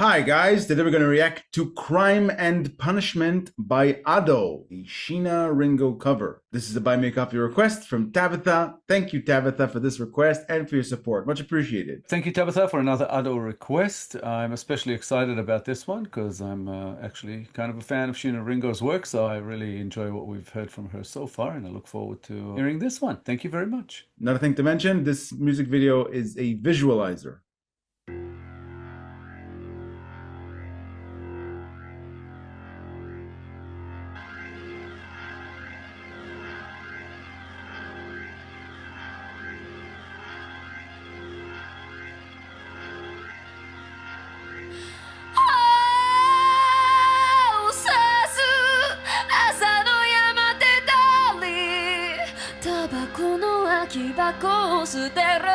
Hi guys, today we're going to react to Crime and Punishment by Ado, the Shiina Ringo cover. This is a BuyMeACoffee request from Tabitha. Thank you, Tabitha, for this request and for your support. Much appreciated. Thank you, Tabitha, for another Ado request. I'm especially excited about this one because I'm actually kind of a fan of Shiina Ringo's work, so I really enjoy what we've heard from her so far, and I look forward to hearing this one. Thank you very much. Another thing to mention, this music video is a visualizer. 木箱を捨てる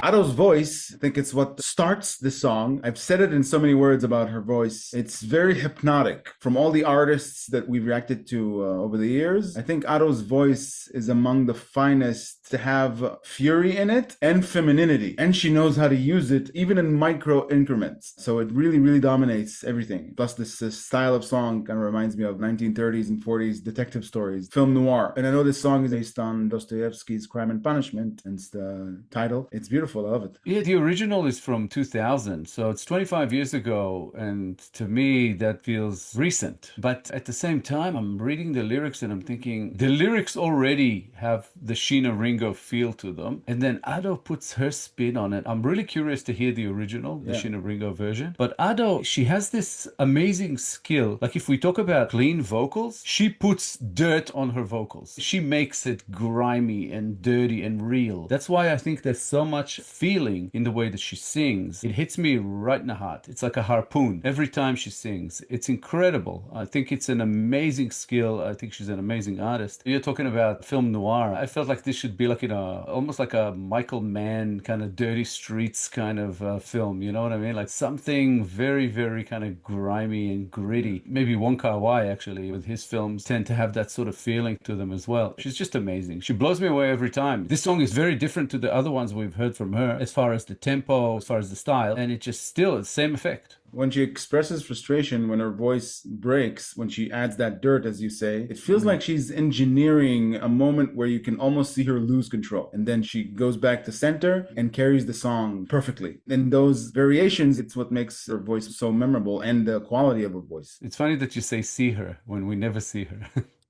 Ado's voice, I think it's what starts the song. I've said it in so many words about her voice. It's very hypnotic. From all the artists that we've reacted to over the years, I think Ado's voice is among the finest to have fury in it and femininity. And she knows how to use it even in micro increments. So it really, really dominates everything. Plus this style of song kind of reminds me of 1930s and 40s detective stories, film noir. And I know this song is based on Dostoevsky's Crime and Punishment, hence the title. It's beautiful. I love it. Yeah, the original is from 2000, so it's 25 years ago, and to me that feels recent. But at the same time, I'm reading the lyrics and I'm thinking the lyrics already have the Shiina Ringo feel to them, and then Ado puts her spin on it. I'm really curious to hear the original, the Shiina Ringo version. But Ado, she has this amazing skill. Like if we talk about clean vocals, she puts dirt on her vocals. She makes it grimy and dirty and real. That's why I think there's so much feeling in the way that she sings. It hits me right in the heart. It's like a harpoon every time she sings. It's incredible. I think it's an amazing skill. I think she's an amazing artist. You're talking about film noir. I felt like this should be like, you know, almost like a Michael Mann kind of dirty streets kind of film. You know what I mean? Like something very, very kind of grimy and gritty. Maybe Wong Kar-wai actually with his films tend to have that sort of feeling to them as well. She's just amazing. She blows me away every time. This song is very different to the other ones we've heard from her as far as the tempo, as far as the style, and it just still the same effect. When she expresses frustration, when her voice breaks, when she adds that dirt, as you say, it feels like she's engineering a moment where you can almost see her lose control. And then she goes back to center and carries the song perfectly. And those variations, it's what makes her voice so memorable and the quality of her voice. It's funny that you say see her when we never see her.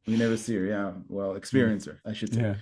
We never see her, yeah. Well, experience her, I should say. Yeah.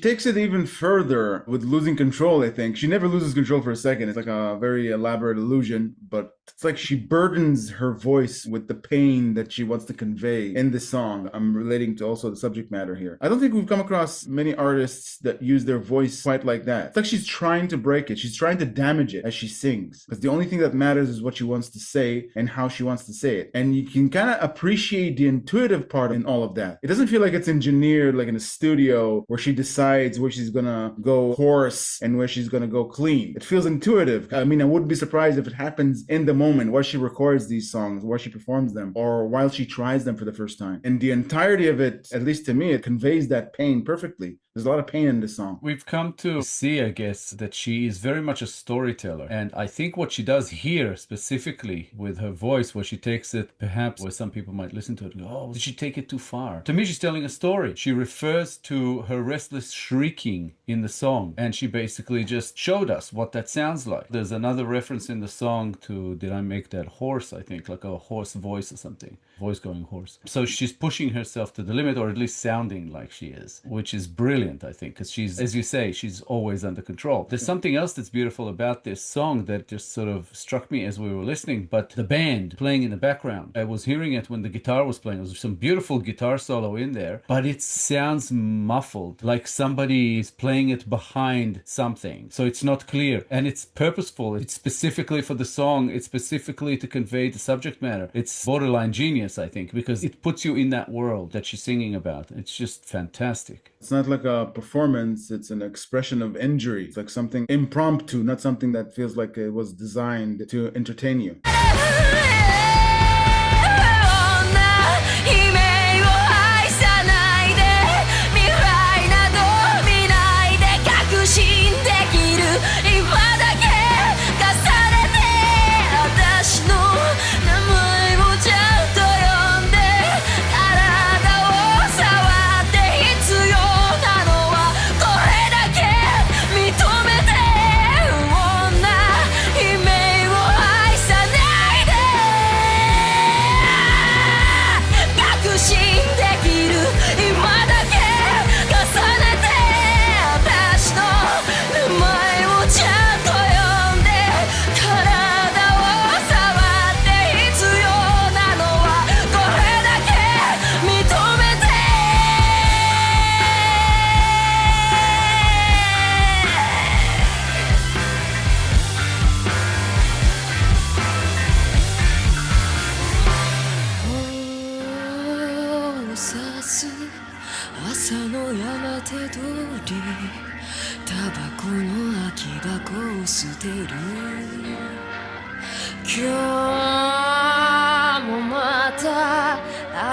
takes it even further with losing control, I think. She never loses control for a second. It's like a very elaborate illusion, but it's like she burdens her voice with the pain that she wants to convey in the song. I'm relating to also the subject matter here. I don't think we've come across many artists that use their voice quite like that. It's like she's trying to break it. She's trying to damage it as she sings. Because the only thing that matters is what she wants to say and how she wants to say it. And you can kind of appreciate the intuitive part in all of that. It doesn't feel like it's engineered like in a studio where she decides where she's gonna go hoarse and where she's gonna go clean. It feels intuitive. I mean, I wouldn't be surprised if it happens in the moment while she records these songs, while she performs them, or while she tries them for the first time. And the entirety of it, at least to me, it conveys that pain perfectly. There's a lot of pain in this song. We've come to see, I guess, that she is very much a storyteller. And I think what she does here, specifically with her voice, where she takes it, perhaps where some people might listen to it and go, oh, did she take it too far? To me, she's telling a story. She refers to her restless shrieking in the song, and she basically just showed us what that sounds like. There's another reference in the song to, did I make that hoarse? I think, like a hoarse voice or something. Voice going hoarse. So she's pushing herself to the limit, or at least sounding like she is, which is brilliant, I think, because she's, as you say, she's always under control. There's something else that's beautiful about this song that just sort of struck me as we were listening, but the band playing in the background. I was hearing it when the guitar was playing. There's some beautiful guitar solo in there, but it sounds muffled, like somebody is playing it behind something. So it's not clear, and it's purposeful. It's specifically for the song. It's specifically to convey the subject matter. It's borderline genius, I think, because it puts you in that world that she's singing about. It's just fantastic. It's not like a performance, it's an expression of injury. It's like something impromptu, not something that feels like it was designed to entertain you.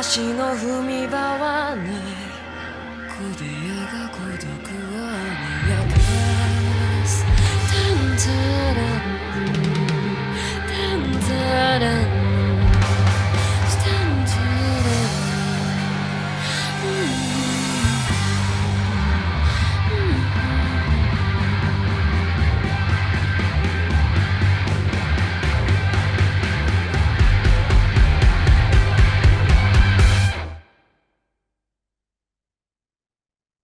足の踏み場はない小部屋が孤独を脅かすタンタランタンタランタンタラン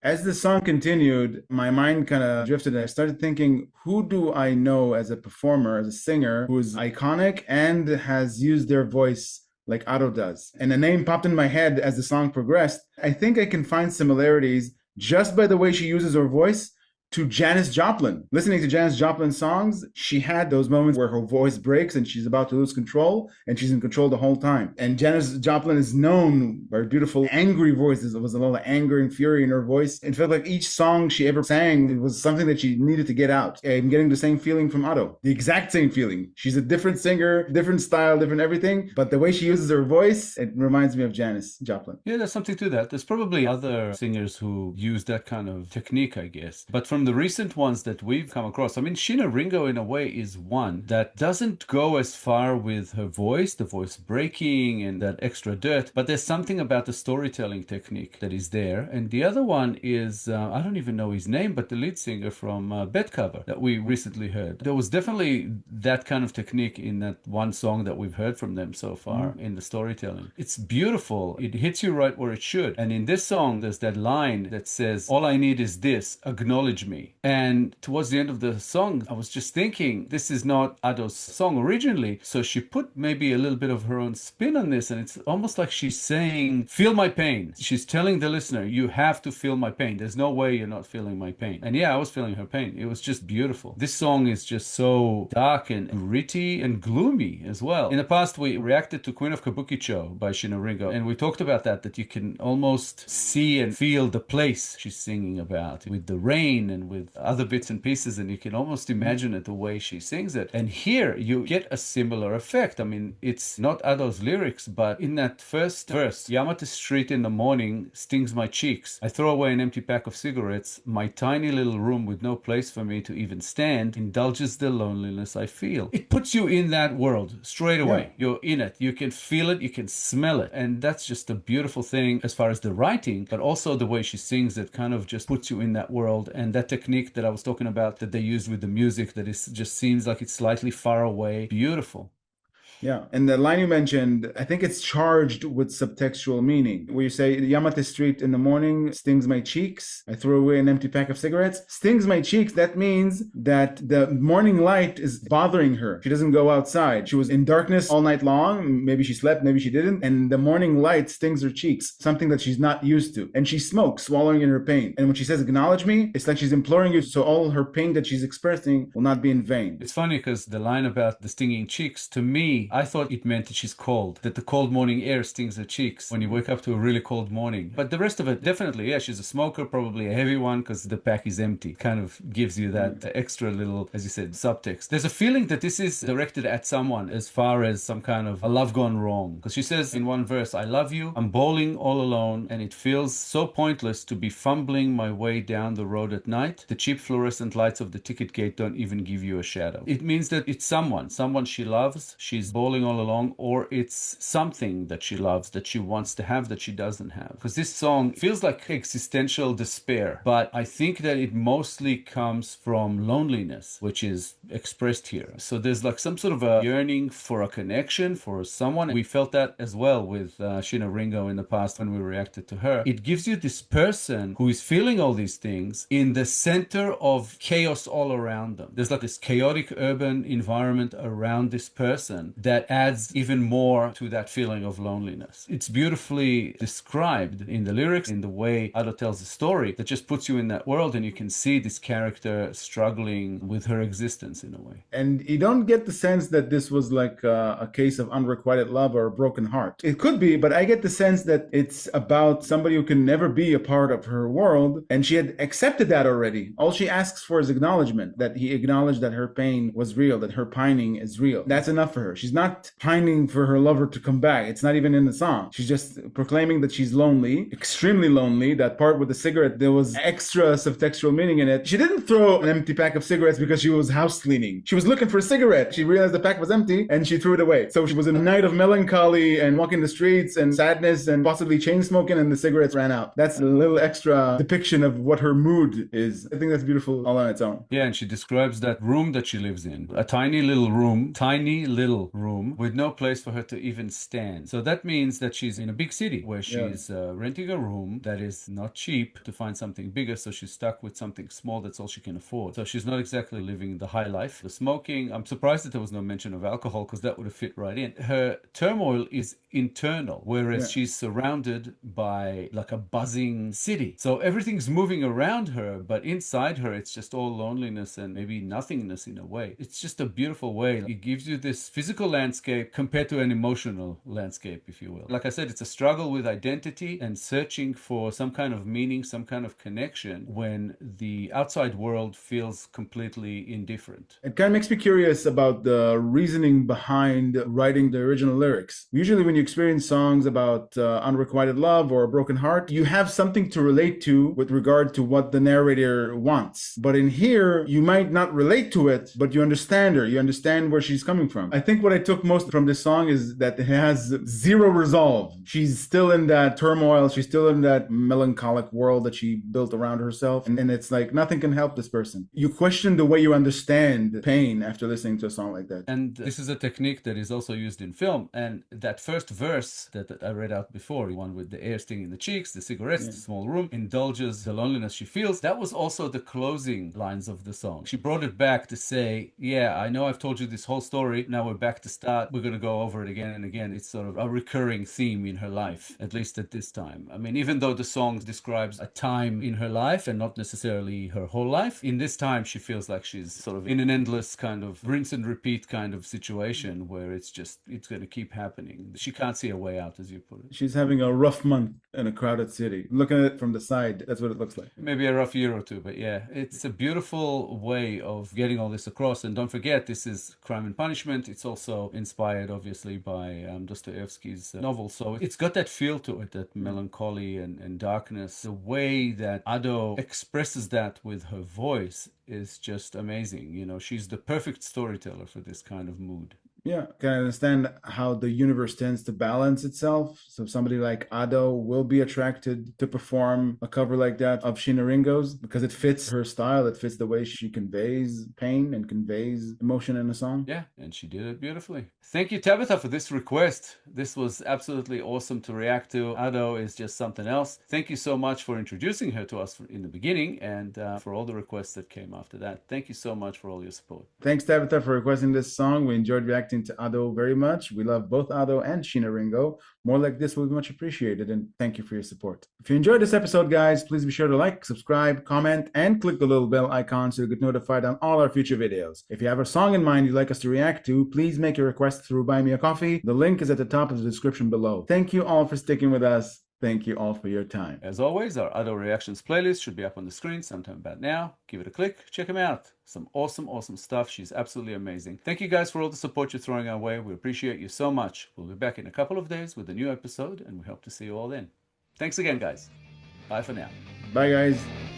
As the song continued, my mind kind of drifted and I started thinking, who do I know as a performer, as a singer, who is iconic and has used their voice like Ado does? And a name popped in my head as the song progressed. I think I can find similarities just by the way she uses her voice to Janis Joplin. Listening to Janis Joplin's songs, she had those moments where her voice breaks and she's about to lose control, and she's in control the whole time. And Janis Joplin is known by her beautiful, angry voice. There was a lot of anger and fury in her voice. It felt like each song she ever sang, it was something that she needed to get out. I'm getting the same feeling from Ado. The exact same feeling. She's a different singer, different style, different everything, but the way she uses her voice, it reminds me of Janis Joplin. Yeah, there's something to that. There's probably other singers who use that kind of technique, I guess. But for from the recent ones that we've come across, I mean, Shiina Ringo in a way is one that doesn't go as far with her voice, the voice breaking and that extra dirt, but there's something about the storytelling technique that is there. And the other one is, I don't even know his name, but the lead singer from Bed Cover that we recently heard. There was definitely that kind of technique in that one song that we've heard from them so far in the storytelling. It's beautiful. It hits you right where it should. And in this song, there's that line that says, all I need is this, acknowledge me. And towards the end of the song, I was just thinking, this is not Ado's song originally. So she put maybe a little bit of her own spin on this. And it's almost like she's saying, feel my pain. She's telling the listener, you have to feel my pain. There's no way you're not feeling my pain. And yeah, I was feeling her pain. It was just beautiful. This song is just so dark and gritty and gloomy as well. In the past, we reacted to Queen of Kabukicho by Shiina Ringo, and we talked about that you can almost see and feel the place she's singing about with the rain and with other bits and pieces, and you can almost imagine it the way she sings it. And here you get a similar effect. I mean, it's not Ado's lyrics, but in that first verse, Yamate Street in the morning stings my cheeks. I throw away an empty pack of cigarettes. My tiny little room with no place for me to even stand indulges the loneliness I feel. It puts you in that world straight away. Yeah. You're in it. You can feel it. You can smell it. And that's just a beautiful thing as far as the writing, but also the way she sings it kind of just puts you in that world. And that technique that I was talking about that they use with the music that is just seems like it's slightly far away. Beautiful. Yeah, and the line you mentioned, I think it's charged with subtextual meaning. Where you say, Yamate Street in the morning stings my cheeks. I throw away an empty pack of cigarettes. Stings my cheeks, that means that the morning light is bothering her. She doesn't go outside. She was in darkness all night long. Maybe she slept, maybe she didn't. And the morning light stings her cheeks, something that she's not used to. And she smokes, swallowing in her pain. And when she says, acknowledge me, it's like she's imploring you so all her pain that she's expressing will not be in vain. It's funny because the line about the stinging cheeks, to me, I thought it meant that she's cold, that the cold morning air stings her cheeks when you wake up to a really cold morning. But the rest of it, definitely, yeah, she's a smoker, probably a heavy one because the pack is empty. Kind of gives you that extra little, as you said, subtext. There's a feeling that this is directed at someone as far as some kind of a love gone wrong. Because she says in one verse, I love you, I'm bowling all alone, and it feels so pointless to be fumbling my way down the road at night. The cheap fluorescent lights of the ticket gate don't even give you a shadow. It means that it's someone she loves, she's bowling all along, or it's something that she loves that she wants to have that she doesn't have. Because this song feels like existential despair, but I think that it mostly comes from loneliness, which is expressed here. So there's like some sort of a yearning for a connection, for someone. We felt that as well with Shiina Ringo in the past when we reacted to her. It gives you this person who is feeling all these things in the center of chaos all around them. There's like this chaotic urban environment around this person that adds even more to that feeling of loneliness. It's beautifully described in the lyrics, in the way Ado tells the story, that just puts you in that world and you can see this character struggling with her existence in a way. And you don't get the sense that this was like a case of unrequited love or a broken heart. It could be, but I get the sense that it's about somebody who can never be a part of her world, and she had accepted that already. All she asks for is acknowledgement, that he acknowledged that her pain was real, that her pining is real. That's enough for her. She's not pining for her lover to come back. It's not even in the song. She's just proclaiming that she's lonely, extremely lonely. That part with the cigarette, there was extra subtextual meaning in it. She didn't throw an empty pack of cigarettes because she was house cleaning. She was looking for a cigarette. She realized the pack was empty and she threw it away. So she was in a night of melancholy and walking the streets and sadness and possibly chain smoking, and the cigarettes ran out. That's a little extra depiction of what her mood is. I think that's beautiful all on its own. Yeah, and she describes that room that she lives in. A tiny little room with no place for her to even stand. So that means that she's in a big city where she's renting a room that is not cheap to find something bigger, so she's stuck with something small. That's all she can afford. So she's not exactly living the high life. The smoking, I'm surprised that there was no mention of alcohol because that would have fit right in. Her turmoil is internal, whereas she's surrounded by like a buzzing city. So everything's moving around her, but inside her it's just all loneliness and maybe nothingness in a way. It's just a beautiful way. It gives you this physical landscape compared to an emotional landscape, if you will. Like I said, it's a struggle with identity and searching for some kind of meaning, some kind of connection when the outside world feels completely indifferent. It kind of makes me curious about the reasoning behind writing the original lyrics. Usually when you experience songs about unrequited love or a broken heart, you have something to relate to with regard to what the narrator wants. But in here, you might not relate to it, but you understand her. You understand where she's coming from. I think what I took most from this song is that it has zero resolve. She's still in that turmoil. She's still in that melancholic world that she built around herself. And it's like nothing can help this person. You question the way you understand pain after listening to a song like that. And this is a technique that is also used in film. And that first verse that I read out before, the one with the air stinging in the cheeks, the cigarettes, the small room, indulges the loneliness she feels. That was also the closing lines of the song. She brought it back to say, yeah, I know I've told you this whole story. Now we're back to start. We're going to go over it again and again. It's sort of a recurring theme in her life, at least at this time. I mean, even though the song describes a time in her life and not necessarily her whole life, in this time she feels like she's sort of in an endless kind of rinse and repeat kind of situation where it's going to keep happening. She can't see a way out, as you put it. She's having a rough month in a crowded city. Looking at it from the side, that's what it looks like. Maybe a rough year or two, but yeah, it's a beautiful way of getting all this across. And don't forget, this is Crime and Punishment. It's also inspired, obviously, by Dostoevsky's novel. So it's got that feel to it, that melancholy and darkness. The way that Ado expresses that with her voice is just amazing. You know, she's the perfect storyteller for this kind of mood. Yeah, can I understand how the universe tends to balance itself? So somebody like Ado will be attracted to perform a cover like that of Shiina Ringo's because it fits her style. It fits the way she conveys pain and conveys emotion in a song. Yeah, and she did it beautifully. Thank you, Tabitha, for this request. This was absolutely awesome to react to. Ado is just something else. Thank you so much for introducing her to us in the beginning and for all the requests that came after that. Thank you so much for all your support. Thanks, Tabitha, for requesting this song. We enjoyed reacting to Ado very much. We love both Ado and Shiina Ringo. More like this will be much appreciated, and thank you for your support. If you enjoyed this episode, guys, please be sure to like, subscribe, comment, and click the little bell icon so you get notified on all our future videos. If you have a song in mind you'd like us to react to, please make your request through BuyMeACoffee. The link is at the top of the description below. Thank you all for sticking with us. Thank you all for your time. As always, our Ado Reactions playlist should be up on the screen sometime about now. Give it a click, check him out. Some awesome, awesome stuff. She's absolutely amazing. Thank you guys for all the support you're throwing our way. We appreciate you so much. We'll be back in a couple of days with a new episode, and we hope to see you all then. Thanks again, guys. Bye for now. Bye, guys.